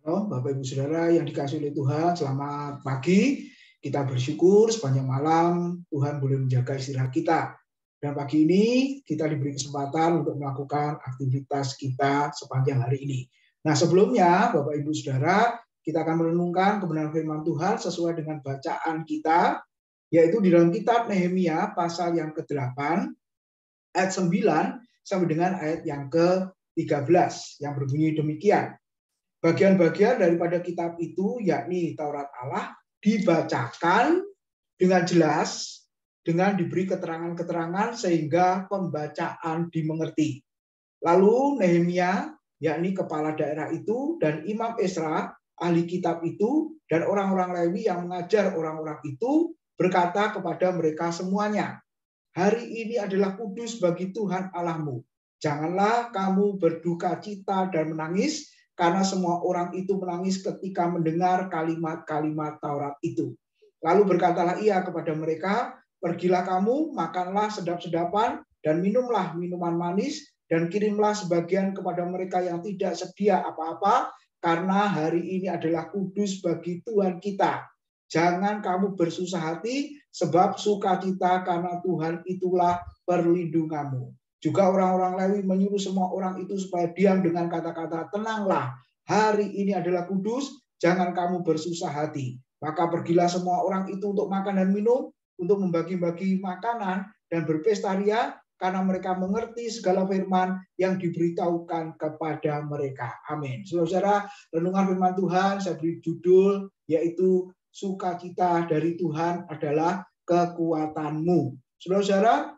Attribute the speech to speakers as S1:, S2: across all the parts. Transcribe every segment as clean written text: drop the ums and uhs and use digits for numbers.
S1: Oh, Bapak Ibu Saudara yang dikasihi oleh Tuhan, selamat pagi. Kita bersyukur sepanjang malam Tuhan boleh menjaga istirahat kita. Dan pagi ini kita diberi kesempatan untuk melakukan aktivitas kita sepanjang hari ini. Nah, sebelumnya Bapak Ibu Saudara, kita akan merenungkan kebenaran firman Tuhan sesuai dengan bacaan kita, yaitu di dalam kitab Nehemia pasal yang ke-8 ayat 9 sampai dengan ayat yang ke-13 yang berbunyi demikian. Bagian-bagian daripada kitab itu, yakni Taurat Allah, dibacakan dengan jelas, dengan diberi keterangan-keterangan sehingga pembacaan dimengerti. Lalu Nehemia, yakni kepala daerah itu, dan Imam Esra, ahli kitab itu, dan orang-orang Lewi yang mengajar orang-orang itu, berkata kepada mereka semuanya, hari ini adalah kudus bagi Tuhan Allahmu. Janganlah kamu berduka cita dan menangis, karena semua orang itu menangis ketika mendengar kalimat-kalimat Taurat itu. Lalu berkatalah ia kepada mereka, pergilah kamu, makanlah sedap-sedapan, dan minumlah minuman manis, dan kirimlah sebagian kepada mereka yang tidak sedia apa-apa, karena hari ini adalah kudus bagi Tuhan kita. Jangan kamu bersusah hati, sebab sukacita karena Tuhan itulah perlindunganmu. Juga orang-orang Lewi menyuruh semua orang itu supaya diam dengan kata-kata, tenanglah, hari ini adalah kudus, jangan kamu bersusah hati. Maka pergilah semua orang itu untuk makan dan minum, untuk membagi-bagi makanan dan berpesta ria, karena mereka mengerti segala firman yang diberitahukan kepada mereka. Amin. Saudara-saudara, renungan firman Tuhan saya beri judul, yaitu sukacita dari Tuhan adalah kekuatanmu. Saudara-saudara,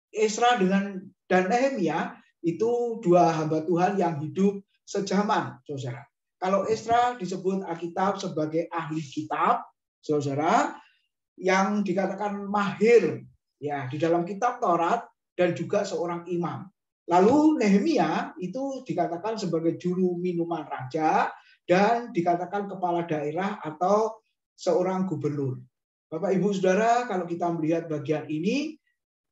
S1: Esra dan Nehemia itu dua hamba Tuhan yang hidup sejaman, saudara. Kalau Esra disebut Alkitab sebagai ahli kitab, saudara, yang dikatakan mahir ya di dalam kitab Taurat dan juga seorang imam. Lalu Nehemia itu dikatakan sebagai juru minuman raja dan dikatakan kepala daerah atau seorang gubernur. Bapak Ibu Saudara, kalau kita melihat bagian ini,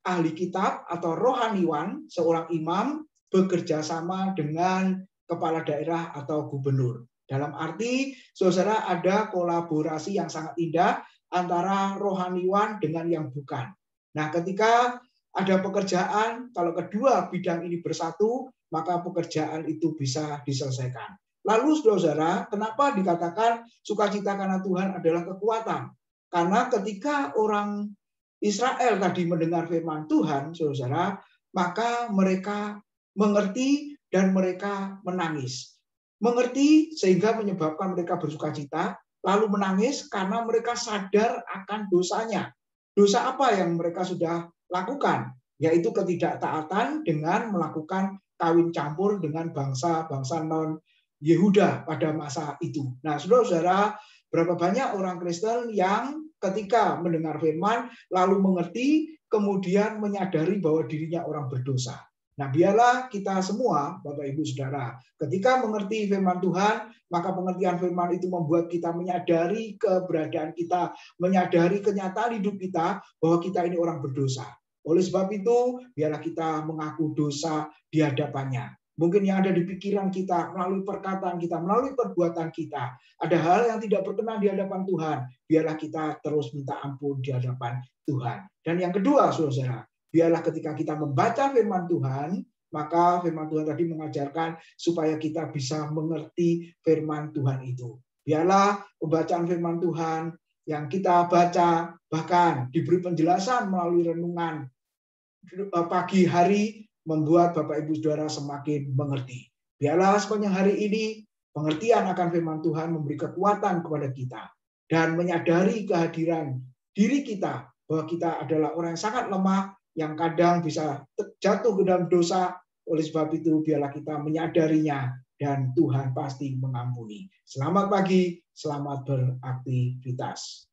S1: ahli kitab atau rohaniwan, seorang imam, bekerja sama dengan kepala daerah atau gubernur. Dalam arti, saudara, ada kolaborasi yang sangat indah antara rohaniwan dengan yang bukan. Nah, ketika ada pekerjaan, kalau kedua bidang ini bersatu, maka pekerjaan itu bisa diselesaikan. Lalu, saudara, kenapa dikatakan sukacita karena Tuhan adalah kekuatan? Karena ketika orang Israel tadi mendengar firman Tuhan, saudara, maka mereka mengerti dan mereka menangis. Mengerti sehingga menyebabkan mereka bersukacita, lalu menangis karena mereka sadar akan dosanya. Dosa apa yang mereka sudah lakukan? Yaitu ketidaktaatan dengan melakukan kawin campur dengan bangsa-bangsa non-Yehuda pada masa itu. Nah, saudara-saudara, berapa banyak orang Kristen yang ketika mendengar firman, lalu mengerti, kemudian menyadari bahwa dirinya orang berdosa. Nah, biarlah kita semua, Bapak Ibu Saudara, ketika mengerti firman Tuhan, maka pengertian firman itu membuat kita menyadari keberadaan kita, menyadari kenyataan hidup kita, bahwa kita ini orang berdosa. Oleh sebab itu, biarlah kita mengaku dosa di hadapannya. Mungkin yang ada di pikiran kita, melalui perkataan kita, melalui perbuatan kita, ada hal yang tidak berkenan di hadapan Tuhan. Biarlah kita terus minta ampun di hadapan Tuhan. Dan yang kedua, saudara, biarlah ketika kita membaca firman Tuhan, maka firman Tuhan tadi mengajarkan supaya kita bisa mengerti firman Tuhan itu. Biarlah pembacaan firman Tuhan yang kita baca, bahkan diberi penjelasan melalui renungan pagi hari, membuat Bapak Ibu Saudara semakin mengerti. Biarlah sepanjang hari ini pengertian akan firman Tuhan memberi kekuatan kepada kita dan menyadari kehadiran diri kita bahwa kita adalah orang yang sangat lemah yang kadang bisa jatuh ke dalam dosa. Oleh sebab itu biarlah kita menyadarinya dan Tuhan pasti mengampuni. Selamat pagi, selamat beraktivitas.